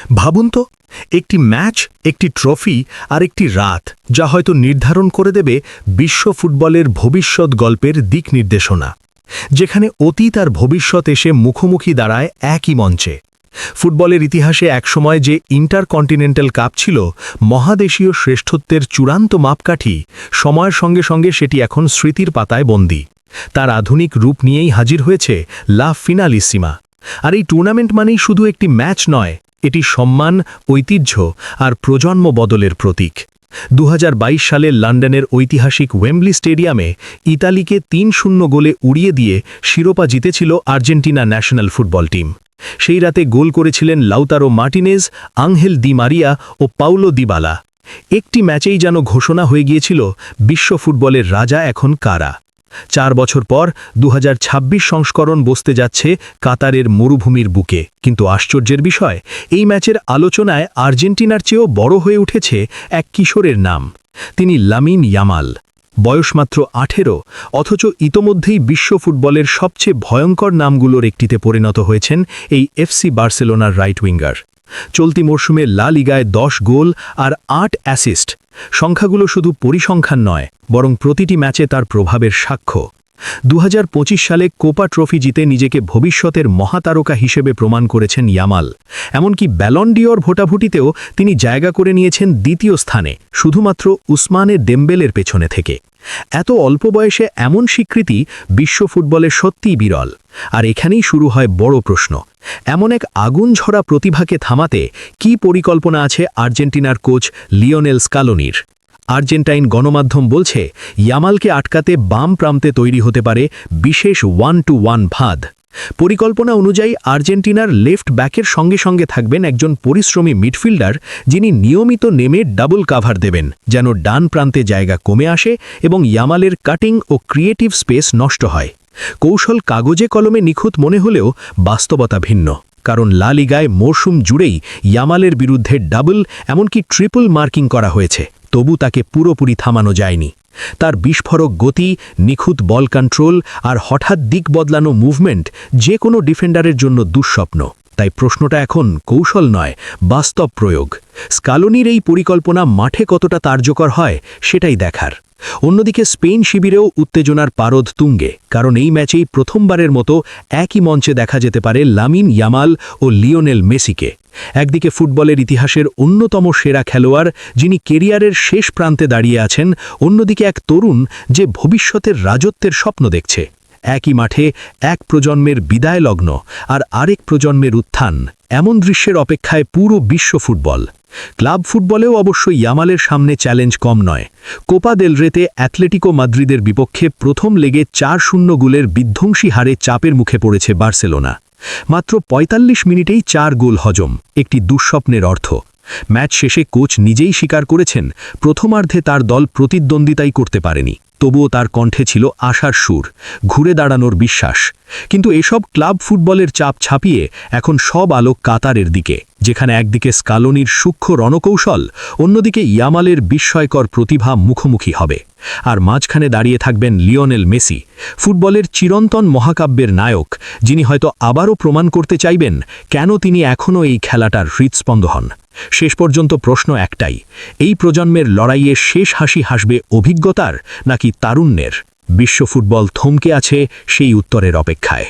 ভাবুন তো, একটি ম্যাচ, একটি ট্রফি আর একটি রাত যা হয়তো নির্ধারণ করে দেবে বিশ্ব ফুটবলের ভবিষ্যৎ গল্পের দিক নির্দেশনা, যেখানে অতীত আর ভবিষ্যৎ এসে মুখোমুখি দাঁড়ায় একই মঞ্চে। ফুটবলের ইতিহাসে একসময় যে ইন্টারকন্টিনেন্টাল কাপ ছিল মহাদেশীয় শ্রেষ্ঠত্বের চূড়ান্ত মাপকাঠি, সময়ের সঙ্গে সঙ্গে সেটি এখন স্মৃতির পাতায় বন্দী। তার আধুনিক রূপ নিয়েই হাজির হয়েছে লা ফিনালিসিমা। আর এই টুর্নামেন্ট মানেই শুধু একটি ম্যাচ নয়, এটি সম্মান, ঐতিহ্য আর প্রজন্ম বদলের প্রতীক। 2022 সালে লন্ডনের ঐতিহাসিক ওয়েম্বলি স্টেডিয়ামে ইতালিকে 3-0 গোলে উড়িয়ে দিয়ে শিরোপা জিতেছিল আর্জেন্টিনা ন্যাশনাল ফুটবল টিম। সেই রাতে গোল করেছিলেন Lautaro Martinez, Angel di Maria ও পাউলো দিবালা। একটি ম্যাচেই যেন ঘোষণা হয়ে গিয়েছিল বিশ্ব ফুটবলের রাজা এখন কারা। 4 বছর পর 2026 সংস্করণ বসতে যাচ্ছে কাতারের মরুভূমির বুকে। কিন্তু আশ্চর্যের বিষয়, এই ম্যাচের আলোচনায় আর্জেন্টিনার চেয়েও বড় হয়ে উঠেছে এক কিশোরের নাম। তিনি লামিন ইয়ামাল। বয়স মাত্র 18, অথচ ইতোমধ্যেই বিশ্ব ফুটবলের সবচেয়ে ভয়ঙ্কর নামগুলোর একটিতে পরিণত হয়েছেন এই এফসি বার্সেলোনার রাইট উইঙ্গার। চলতি মরশুমে লা লিগায় 10 গোল আর 8 অ্যাসিস্ট। সংখ্যাগুলো শুধু পরিসংখ্যান নয়, বরং প্রতিটি ম্যাচে তার প্রভাবের সাক্ষ্য। 2025 সালে কোপা ট্রফি জিতে নিজেকে ভবিষ্যতের মহাতারকা হিসেবে প্রমাণ করেছেন ইয়ামাল। এমনকি ব্যালন ডিওর ভোটাভুটিতেও তিনি জায়গা করে নিয়েছেন দ্বিতীয় স্থানে, শুধুমাত্র উসমানে ডেম্বেলের পেছনে থেকে। এত অল্প বয়সে এমন স্বীকৃতি বিশ্ব ফুটবলে সত্যিই বিরল। আর এখানেই শুরু হয় বড় প্রশ্ন, এমন এক আগুন ঝরা প্রতিভাকে থামাতে কী পরিকল্পনা আছে আর্জেন্টিনার কোচ লিওনেল স্কালোনির? আর্জেন্টাইন গণমাধ্যম বলছে, ইয়ামালকে আটকাতে বাম প্রান্তে তৈরি হতে পারে বিশেষ 1-to-1 ফাঁদ। পরিকল্পনা অনুযায়ী আর্জেন্টিনার লেফট ব্যাকের সঙ্গে সঙ্গে থাকবেন একজন পরিশ্রমী মিডফিল্ডার, যিনি নিয়মিত নেমে ডাবল কাভার দেবেন, যেন ডান প্রান্তে জায়গা কমে আসে এবং ইয়ামালের কাটিং ও ক্রিয়েটিভ স্পেস নষ্ট হয়। কৌশল কাগজে কলমে নিখুঁত মনে হলেও বাস্তবতা ভিন্ন, কারণ লা লিগায় মরশুম জুড়েই ইয়ামালের বিরুদ্ধে ডাবল, এমনকি ট্রিপল মার্কিং করা হয়েছে, তবু তাকে পুরোপুরি থামানো যায়নি। তার বিস্ফোরক গতি, নিখুঁত বল কন্ট্রোল আর হঠাৎ দিক বদলানো মুভমেন্ট যে কোনো ডিফেন্ডারের জন্য দুঃস্বপ্ন। তাই প্রশ্নটা এখন কৌশল নয়, বাস্তব প্রয়োগ। স্কালোনির এই পরিকল্পনা মাঠে কতটা কার্যকর হয় সেটাই দেখার। অন্যদিকে স্পেন শিবিরেও উত্তেজনার পারদ তুঙ্গে, কারণ এই ম্যাচেই প্রথমবারের মতো একই মঞ্চে দেখা যেতে পারে লামিন ইয়ামাল ও লিওনেল মেসিকে। একদিকে ফুটবলের ইতিহাসের অন্যতম সেরা খেলোয়াড়, যিনি কেরিয়ারের শেষ প্রান্তে দাঁড়িয়ে আছেন, অন্যদিকে এক তরুণ যে ভবিষ্যতের রাজত্বের স্বপ্ন দেখছে। একই মাঠে এক প্রজন্মের বিদায় লগ্ন আর আরেক প্রজন্মের উত্থান, এমন দৃশ্যের অপেক্ষায় পুরো বিশ্ব ফুটবল। ক্লাব ফুটবলেও অবশ্য ইয়ামালের সামনে চ্যালেঞ্জ কম নয়। কোপা দেল রেতে অ্যাথলেটিকো মাদ্রিদের বিপক্ষে প্রথম লেগে 4-0 গোলের বিধ্বংসী হারে চাপের মুখে পড়েছে বার্সেলোনা। মাত্র 45 মিনিটেই 4 গোল হজম, একটি দুঃস্বপ্নের অর্থ। ম্যাচ শেষে কোচ নিজেই স্বীকার করেছেন, প্রথমার্ধে তার দল প্রতিদ্বন্দ্বিতাই করতে পারেনি, তবুও তার কণ্ঠে ছিল আশার সুর, ঘুরে দাঁড়ানোর বিশ্বাস। কিন্তু এসব ক্লাব ফুটবলের চাপ ছাপিয়ে এখন সব আলোক কাতারের দিকে, যেখানে একদিকে স্কালোনির সূক্ষ্ম রণকৌশল, অন্যদিকে ইয়ামালের বিস্ময়কর প্রতিভা মুখোমুখি হবে। আর মাঝখানে দাঁড়িয়ে থাকবেন লিওনেল মেসি, ফুটবলের চিরন্তন মহাকাব্যের নায়ক, যিনি হয়তো আবারও প্রমাণ করতে চাইবেন কেন তিনি এখনও এই খেলাটার হৃৎস্পন্দ হন। শেষ পর্যন্ত প্রশ্ন একটাই, এই প্রজন্মের লড়াইয়ে শেষ হাসি হাসবে অভিজ্ঞতার নাকি তারুণ্যের? বিশ্ব ফুটবল থমকে আছে সেই উত্তরের অপেক্ষায়।